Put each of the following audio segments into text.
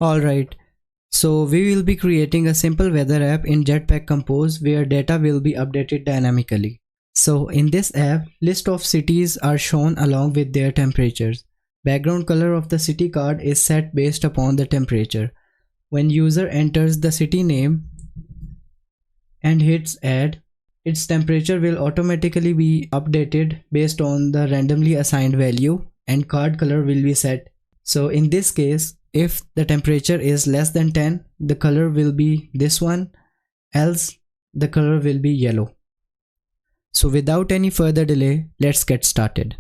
Alright, so we will be creating a simple weather app in Jetpack Compose where data will be updated dynamically. So in this app, list of cities are shown along with their temperatures. Background color of the city card is set based upon the temperature. When user enters the city name and hits add, its temperature will automatically be updated based on the randomly assigned value and card color will be set. So in this case, if the temperature is less than 10, the color will be this one, else the color will be yellow. So without any further delay, let's get started.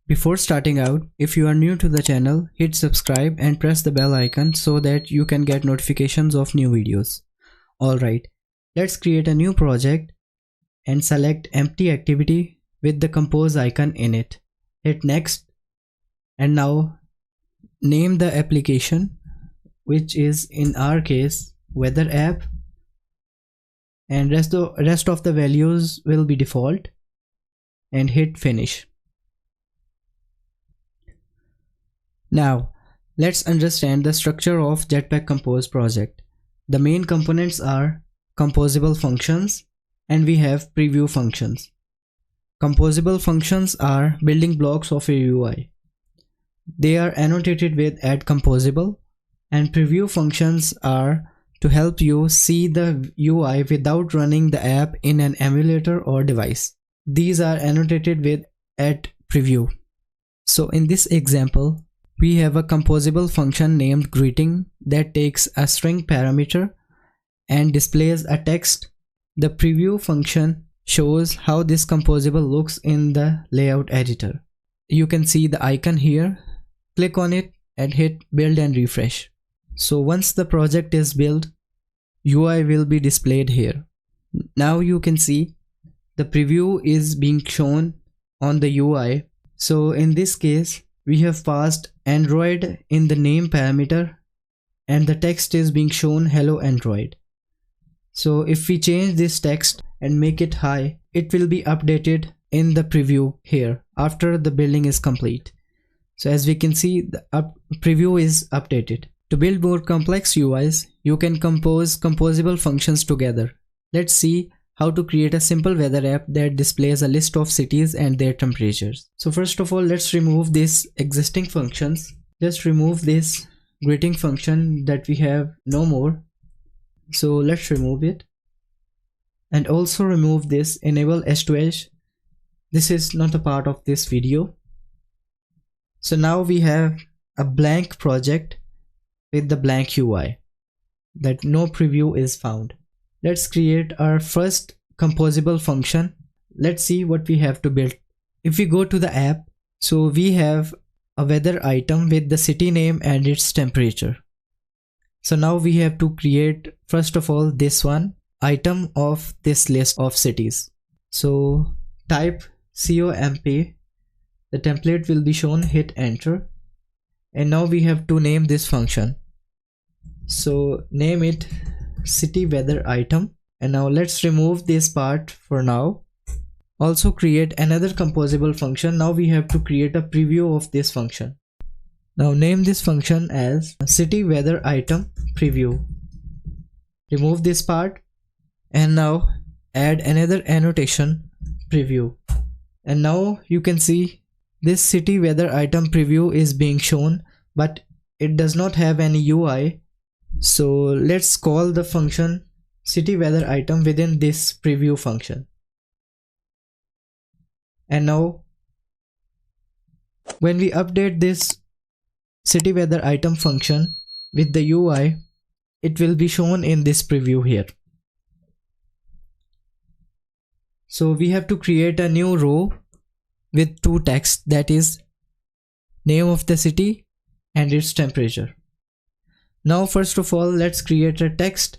Before starting out, if you are new to the channel, hit subscribe and press the bell icon so that you can get notifications of new videos. Alright, let's create a new project and select empty activity with the compose icon in it. Hit next and now name the application, which is in our case weather app, and rest of the values will be default, and hit finish. Now let's understand the structure of Jetpack Compose project. The main components are composable functions and we have preview functions. Composable functions are building blocks of a UI. They are annotated with add composable, and preview functions are to help you see the UI without running the app in an emulator or device. These are annotated with add preview. So in this example, we have a composable function named greeting that takes a string parameter and displays a text. The preview function shows how this composable looks in the layout editor. You can see the icon here. Click on it and hit build and refresh. So once the project is built, UI will be displayed here. Now you can see the preview is being shown on the UI. So in this case, we have passed Android in the name parameter and the text is being shown hello Android. So if we change this text and make it high, it will be updated in the preview here after the building is complete. So as we can see, the preview is updated. To build more complex UIs, you can compose composable functions together. Let's see how to create a simple weather app that displays a list of cities and their temperatures. So first of all, let's remove these existing functions. Let's remove this greeting function that we have no more. So let's remove it. And also remove this enable H2H. This is not a part of this video. So now we have a blank project with the blank UI that no preview is found. Let's create our first composable function. Let's see what we have to build. If we go to the app, so we have a weather item with the city name and its temperature. So now we have to create first of all this one item of this list of cities. So type comp, the template will be shown, hit enter, and now we have to name this function. So name it city weather item, and now let's remove this part for now. Also create another composable function. Now we have to create a preview of this function. Now name this function as city weather item preview. Remove this part and now add another annotation preview. And now you can see this city weather item preview is being shown, but it does not have any UI. So let's call the function city weather item within this preview function. And now when we update this city weather item function with the UI, it will be shown in this preview here. So we have to create a new row with two texts, that is name of the city and its temperature. Now first of all, let's create a text.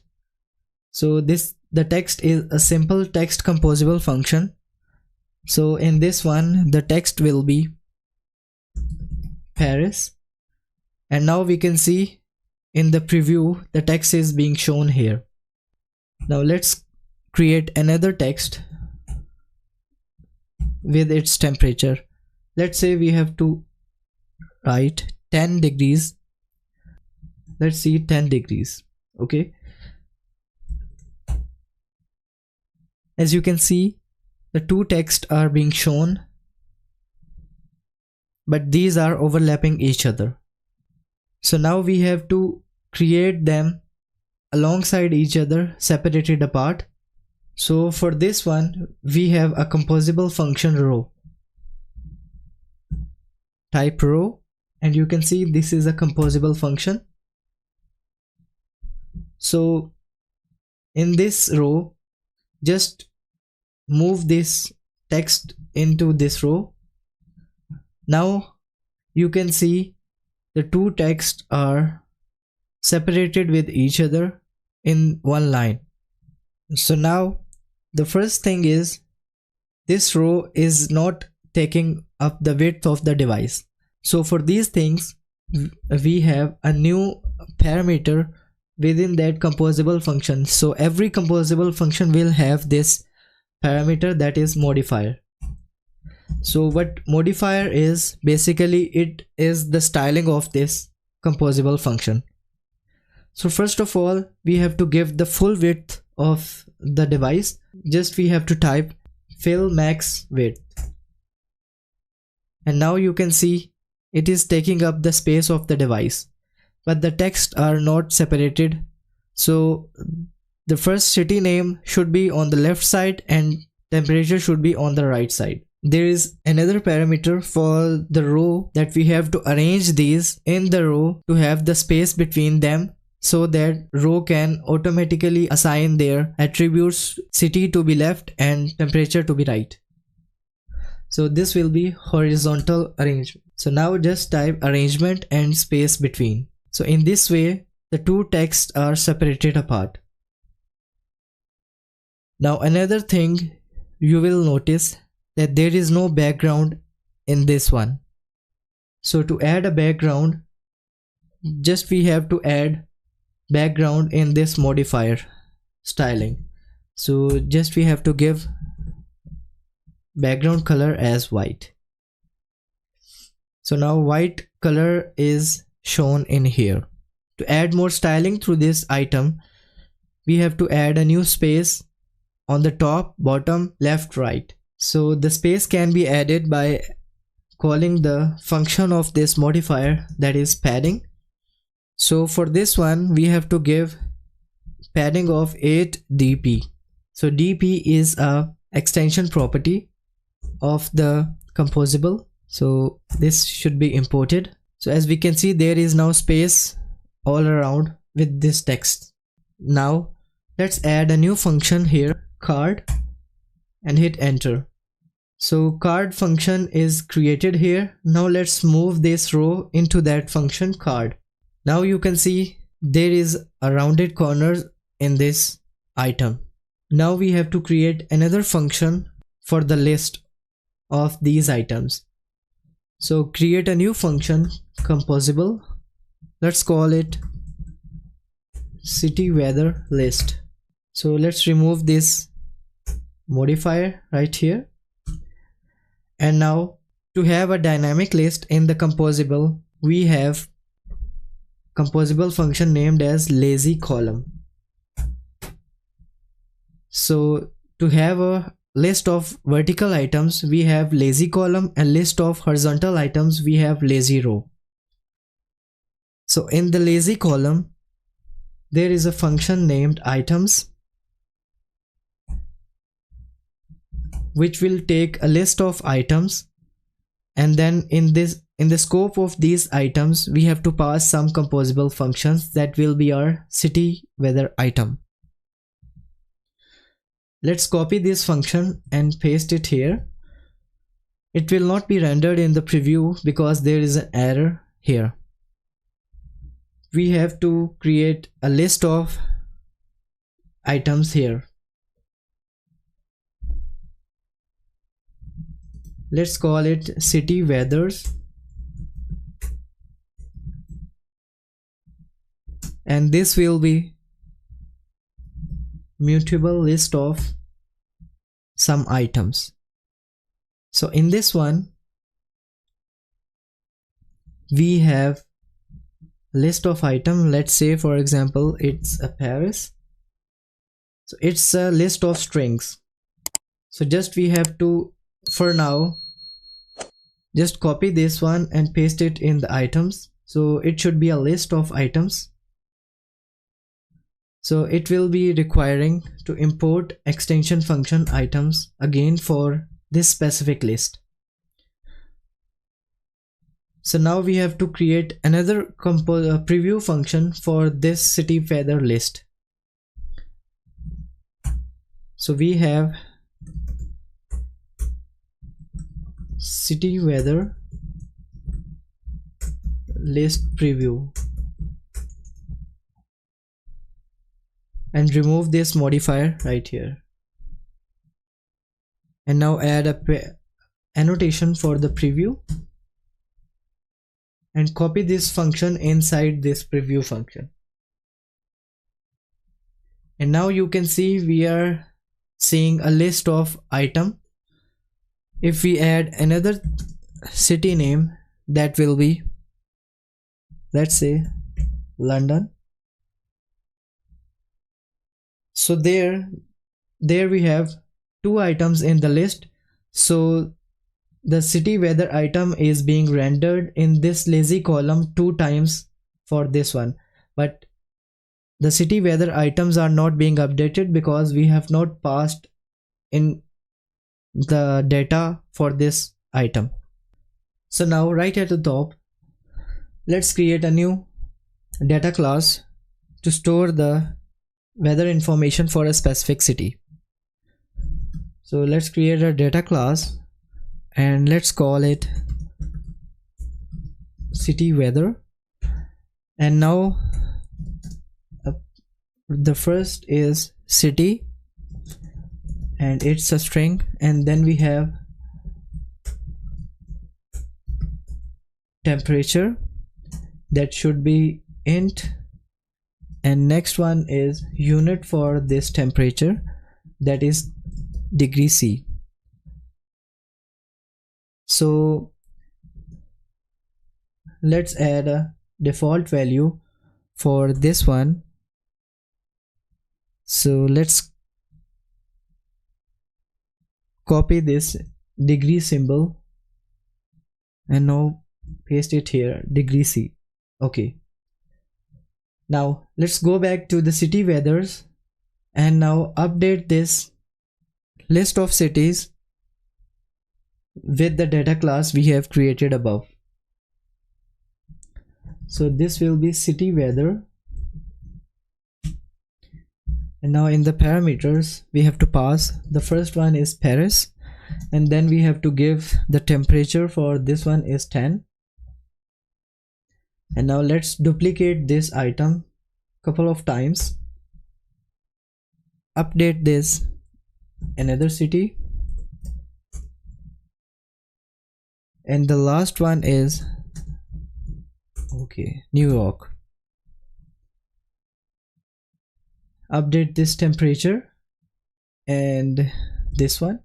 So the text is a simple text composable function. So in this one, the text will be Paris, and now we can see in the preview the text is being shown here. Now let's create another text with its temperature. Let's say we have to write 10 degrees. Let's see 10 degrees. Okay. As you can see, the two texts are being shown, but these are overlapping each other. So now we have to create them alongside each other, separated apart. So for this one, we have a composable function row. Type row, and you can see this is a composable function. So in this row, just move this text into this row. Now you can see the two texts are separated with each other in one line. So now the first thing is, this row is not taking up the width of the device. So for these things, we have a new parameter within that composable function. So every composable function will have this parameter, that is modifier. So what modifier is, basically it is the styling of this composable function. So first of all, we have to give the full width of the device. Just we have to type fill max width, and now you can see it is taking up the space of the device, but the text are not separated. So the first city name should be on the left side and temperature should be on the right side. There is another parameter for the row that we have to arrange these in the row to have the space between them, so that row can automatically assign their attributes, city to be left and temperature to be right. So this will be horizontal arrangement. So now just type arrangement and space between. So in this way, the two texts are separated apart. Now another thing you will notice that there is no background in this one. So to add a background, just we have to add background in this modifier styling. So just we have to give background color as white. So now white color is shown in here. To add more styling through this item, we have to add a new space on the top, bottom, left, right. So the space can be added by calling the function of this modifier, that is padding. So for this one, we have to give padding of 8 dp. So dp is a extension property of the composable. So this should be imported. So as we can see, there is now space all around with this text. Now let's add a new function here, card, and hit enter. So card function is created here. Now let's move this row into that function card. Now you can see there is a rounded corner in this item. Now we have to create another function for the list of these items. So create a new function, composable. Let's call it city weather list. So let's remove this modifier right here. And now to have a dynamic list in the composable, we have composable function named as lazy column. So to have a list of vertical items, we have lazy column, and list of horizontal items, we have lazy row. So in the lazy column, there is a function named items, which will take a list of items, and then in the scope of these items, we have to pass some composable functions that will be our city weather item. Let's copy this function and paste it here. It will not be rendered in the preview because there is an error here. We have to create a list of items here. Let's call it city weathers, and this will be mutable list of some items. So in this one we have list of item. Let's say for example it's a Paris, so it's a list of strings. So just we have to, for now, just copy this one and paste it in the items. So it should be a list of items. So it will be requiring to import extension function items again for this specific list. So now we have to create another preview function for this city weather list. So we have city weather list preview, and remove this modifier right here, and now add a annotation for the preview and copy this function inside this preview function. And now you can see we are seeing a list of item. If we add another city name, that will be, let's say, London. So there we have two items in the list. So the city weather item is being rendered in this lazy column 2 times for this one, but the city weather items are not being updated because we have not passed in the data for this item. So now right at the top, let's create a new data class to store the weather information for a specific city. So let's create a data class and let's call it city weather. And now the first is city and it's a string, and then we have temperature, that should be int, and next one is unit for this temperature, that is degree C. So let's add a default value for this one. So let's copy this degree symbol and now paste it here, degree C. Okay, now let's go back to the city weathers and now update this list of cities with the data class we have created above. So this will be city weather, and now in the parameters we have to pass, the first one is Paris, and then we have to give the temperature for this one is 10. And now let's duplicate this item couple of times, update this another city, and the last one is New York. Update this temperature and this one.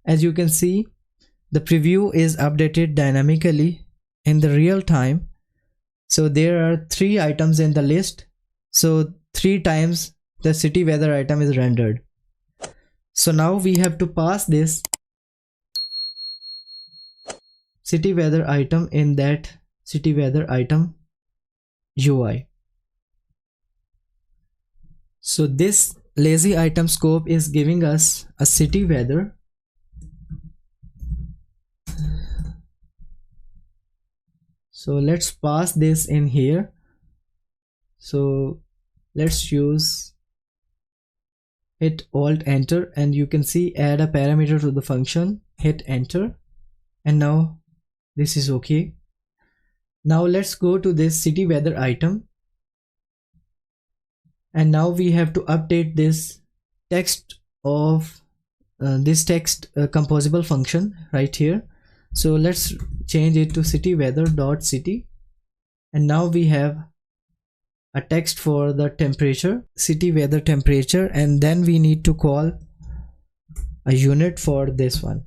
As you can see, the preview is updated dynamically in the real time. So there are 3 items in the list, so 3 times the city weather item is rendered. So now we have to pass this city weather item in that city weather item UI. So this lazy item scope is giving us a city weather. So let's pass this in here. So let's use hit alt enter, and you can see add a parameter to the function, hit enter, and now this is okay. Now let's go to this city weather item, and now we have to update this text of composable function right here. So let's change it to city weather dot city, and now we have a text for the temperature, city weather temperature, and then we need to call a unit for this one.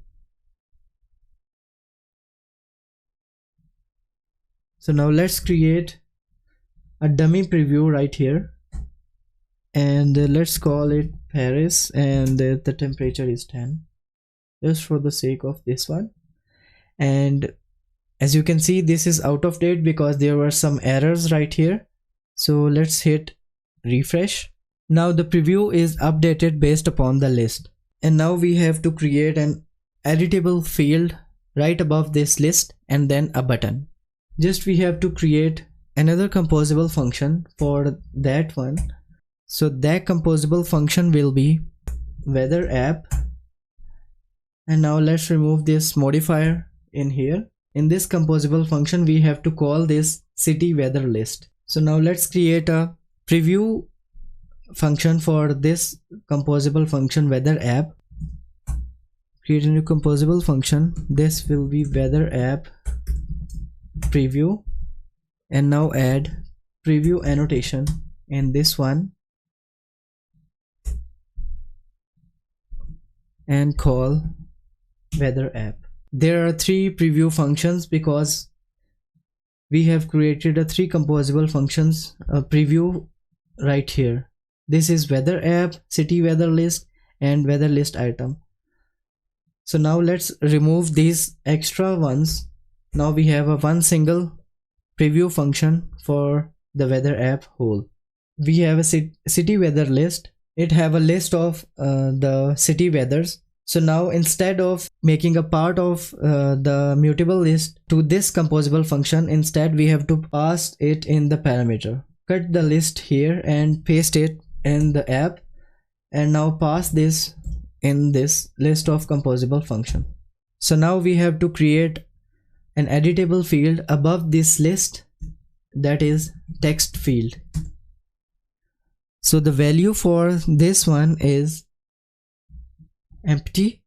So now let's create a dummy preview right here, and let's call it Paris, and the temperature is 10, just for the sake of this one. And as you can see, this is out of date because there were some errors right here. So let's hit refresh. Now the preview is updated based upon the list, and now we have to create an editable field right above this list and then a button. Just we have to create another composable function for that one. So that composable function will be weather app, and now let's remove this modifier in here. In this composable function we have to call this city weather list. So now let's create a preview function for this composable function weather app. Create a new composable function. This will be weather app preview, and now add preview annotation in this one and call weather app. There are 3 preview functions because we have created a 3 composable functions preview right here. This is weather app, city weather list, and weather list item. So now let's remove these extra ones. Now we have a one single preview function for the weather app whole. We have a city weather list. It have a list of the city weathers. So now instead of making a part of the mutable list to this composable function, instead we have to pass it in the parameter. Cut the list here and paste it in the app, and now pass this in this list of composable function. So now we have to create an editable field above this list, that is text field. So the value for this one is empty,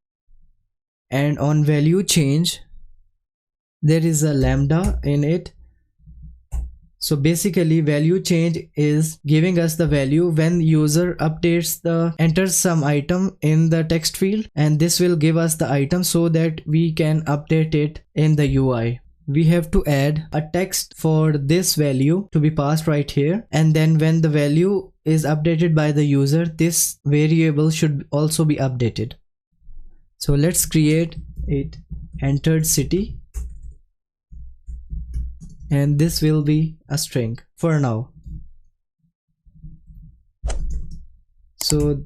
and on value change there is a lambda in it. So basically value change is giving us the value when user enters some item in the text field, and this will give us the item so that we can update it in the UI. We have to add a text for this value to be passed right here, and then when the value is updated by the user, this variable should also be updated. So let's create it entered city, and this will be a string for now. So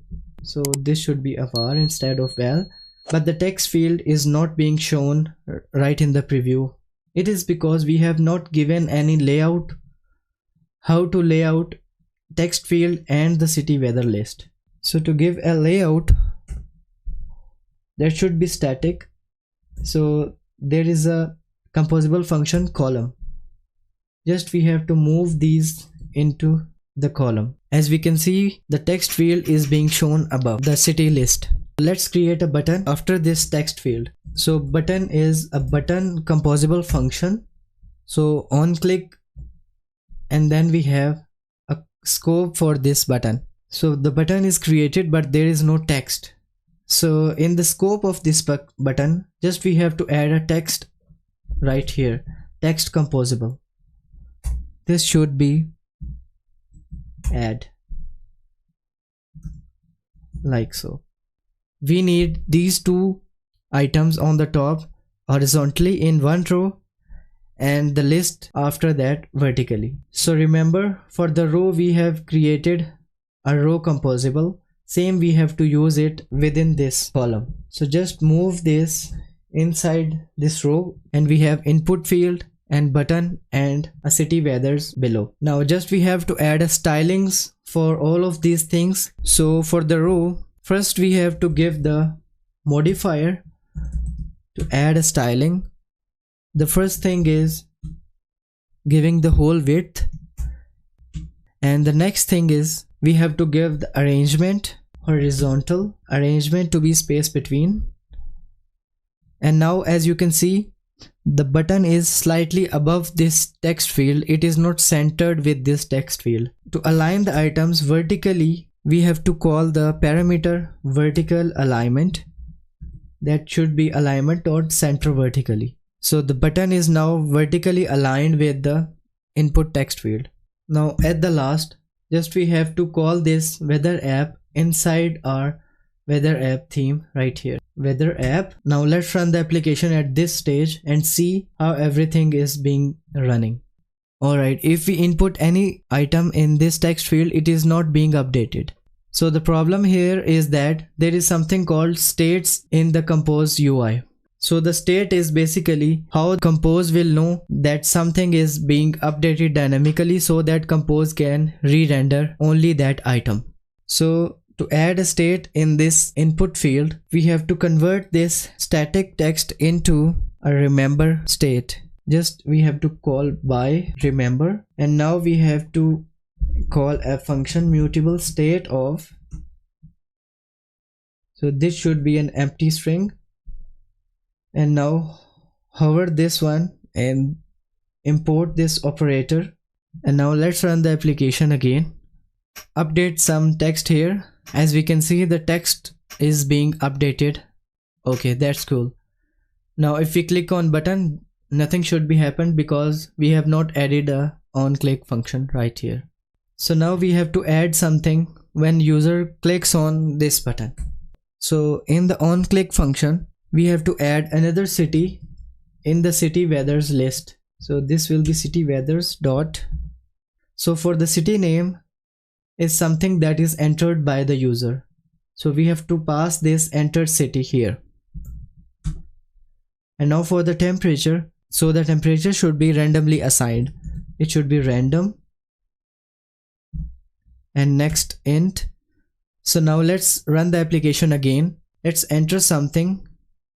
this should be a var instead of val, but the text field is not being shown right in the preview. It is because we have not given any layout, how to lay out text field and the city weather list. So to give a layout, that should be static. So there is a composable function column. Just we have to move these into the column. As we can see, the text field is being shown above the city list. Let's create a button after this text field. So button is a button composable function. So on click, and then we have a scope for this button. So the button is created, but there is no text. So in the scope of this button, just we have to add a text right here, text composable. This should be add, like so. We need these 2 items on the top horizontally in one row, and the list after that vertically. So remember, for the row we have created a row composable. Same we have to use it within this column. So just move this inside this row, and we have input field and button and a city weathers below. Now just we have to add a stylings for all of these things. So for the row, first we have to give the modifier to add a styling. The first thing is giving the whole width, and the next thing is we have to give the arrangement, horizontal arrangement to be space between. And now as you can see, the button is slightly above this text field. It is not centered with this text field. To align the items vertically, we have to call the parameter vertical alignment. That should be alignment or center vertically. So the button is now vertically aligned with the input text field. Now at the last, just we have to call this weather app inside our weather app theme right here. Weather app. Now let's run the application at this stage and see how everything is being running. Alright, if we input any item in this text field, it is not being updated. So the problem here is that there is something called states in the Compose UI. So the state is basically how Compose will know that something is being updated dynamically so that Compose can re-render only that item. So to add a state in this input field, we have to convert this static text into a remember state. Just we have to call by remember, and now we have to call a function mutable state of. So this should be an empty string, and now hover this one and import this operator. And now let's run the application again. Update some text here. As we can see, the text is being updated. Okay, that's cool. Now if we click on button, nothing should be happened because we have not added a onClick function right here. So now we have to add something when user clicks on this button. So in the onClick function, we have to add another city in the city weathers list. So this will be city weathers dot. So for the city name is something that is entered by the user. So we have to pass this entered city here. And now for the temperature, so the temperature should be randomly assigned. It should be random. And next int. So now let's run the application again. Let's enter something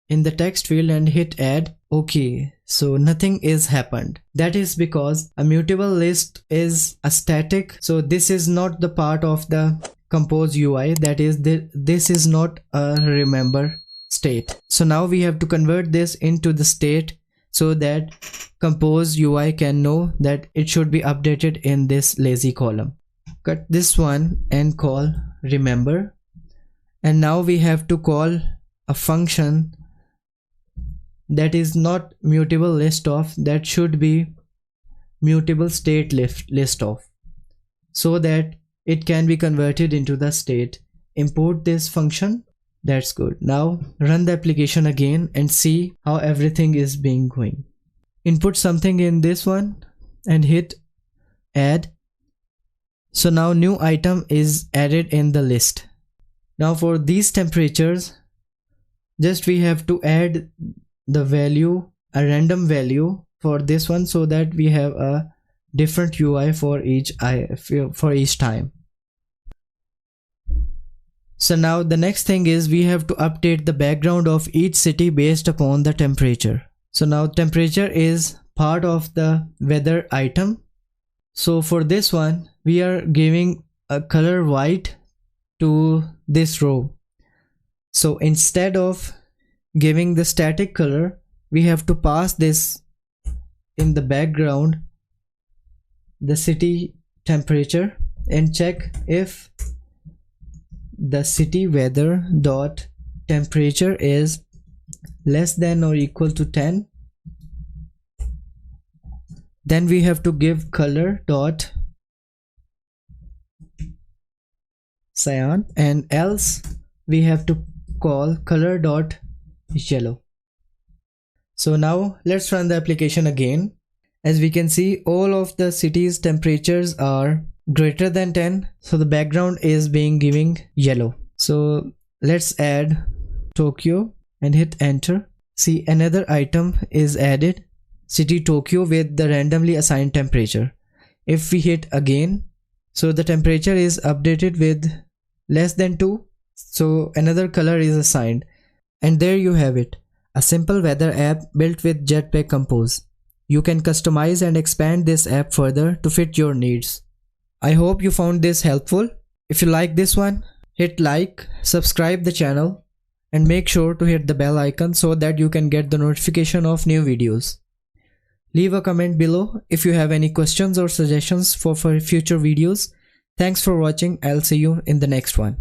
in the text field and hit add. Okay, so nothing is happened. That is because a mutable list is a static. So this is not the part of the Compose UI. That is, this is not a remember state. So now we have to convert this into the state so that Compose UI can know that it should be updated in this lazy column. Cut this one and call remember. And now we have to call a function that is not mutable list of, that should be mutable state list of, so that it can be converted into the state. Import this function. That's good. Now run the application again and see how everything is being going. Input something in this one and hit add. So now new item is added in the list. Now for these temperatures, just we have to add the value, a random value for this one, so that we have a different UI for each time. So now the next thing is we have to update the background of each city based upon the temperature. So now temperature is part of the weather item. So for this one, we are giving a color white to this row. So instead of giving the static color, we have to pass this in the background, the city temperature, and check if the city weather dot temperature is less than or equal to 10. Then we have to give color dot cyan, and else we have to call color dot yellow. So now let's run the application again. As we can see, all of the city's temperatures are greater than 10, so the background is being giving yellow. So let's add Tokyo and hit enter. See, another item is added, city Tokyo, with the randomly assigned temperature. If we hit again, so the temperature is updated with less than 2, so another color is assigned. And there you have it, a simple weather app built with Jetpack Compose. You can customize and expand this app further to fit your needs. I hope you found this helpful. If you like this one, hit like, subscribe the channel, and make sure to hit the bell icon so that you can get the notification of new videos. Leave a comment below if you have any questions or suggestions for future videos. Thanks for watching. I'll see you in the next one.